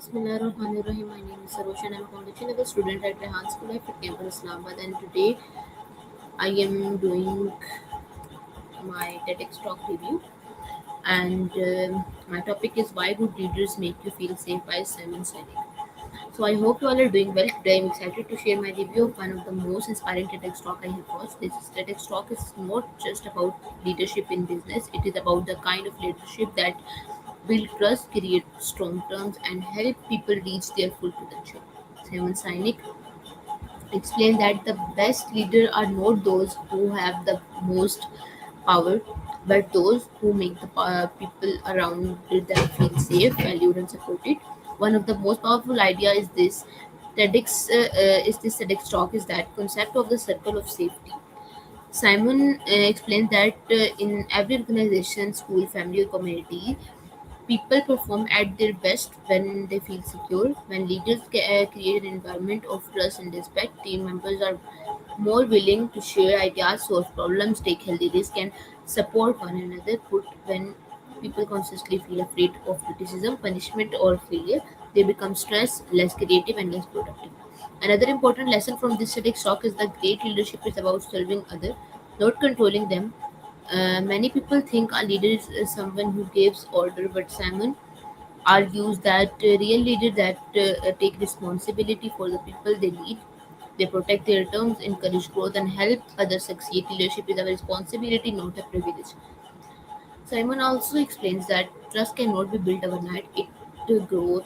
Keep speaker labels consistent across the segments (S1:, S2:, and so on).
S1: Bismillahirrahmanirrahim. My name is Sarosh and I'm a foundation level student at Rehan School at Campus Islamabad, and today I am doing my TEDx talk review, and my topic is why good leaders make you feel safe by Simon Sinek. So I hope you all are doing well. Today I'm excited to share my review of one of the most inspiring TEDx talk I have watched. This TEDx talk is not just about leadership in business, it is about the kind of leadership that build trust, create strong terms, and help people reach their full potential. Simon Sinek explained that the best leaders are not those who have the most power, but those who make the people around them feel safe, valued, and supported. One of the most powerful idea is this TEDx talk is that concept of the circle of safety. Simon explained that in every organization, school, family, or community, people perform at their best when they feel secure. When leaders create an environment of trust and respect, team members are more willing to share ideas, solve problems, take healthy risks, and support one another. Put when people constantly feel afraid of criticism, punishment, or failure, they become stressed, less creative, and less productive. Another important lesson from this study talk is that great leadership is about serving others, not controlling them. Many people think a leader is someone who gives order, but Simon argues that real leaders that take responsibility for the people they lead, they protect their terms, encourage growth, and help others succeed. Leadership is a responsibility, not a privilege. Simon also explains that trust cannot be built overnight. It grows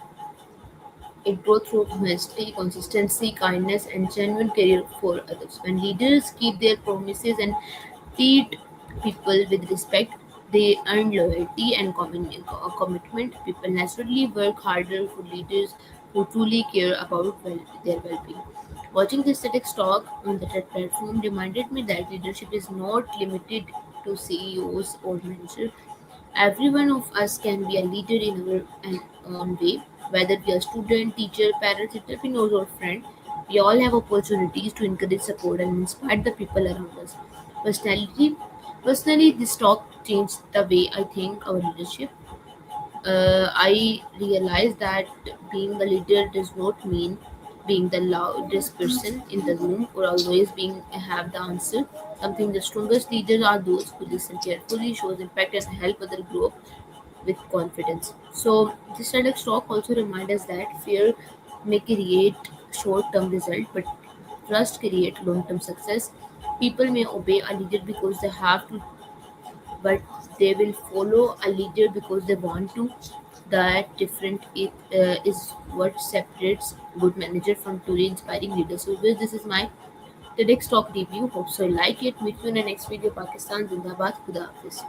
S1: through honesty, consistency, kindness, and genuine care for others. When leaders keep their promises and treat people with respect, they earn loyalty and commitment. People naturally work harder for leaders who truly care about their well-being. Watching this TEDx talk on the TED platform reminded me that leadership is not limited to CEOs or managers. Every one of us can be a leader in our own way, whether we are student, teacher, parent, entrepreneur, or friend. We all have opportunities to encourage, support, and inspire the people around us. Personality, personally, this talk changed the way I think our leadership. I realized that being a leader does not mean being the loudest person in the room or always being have the answer. Something the strongest leaders are those who listen carefully, shows impact, and help others grow with confidence. So this kind of talk also reminds us that fear may create short-term result, but trust create long-term success. People may obey a leader because they have to, but they will follow a leader because they want to. That different is what separates good manager from truly inspiring leaders. So with this is my TEDx talk review. Hope so you like it. Meet you in the next video. Pakistan Zindabad. Khuda Hafiz.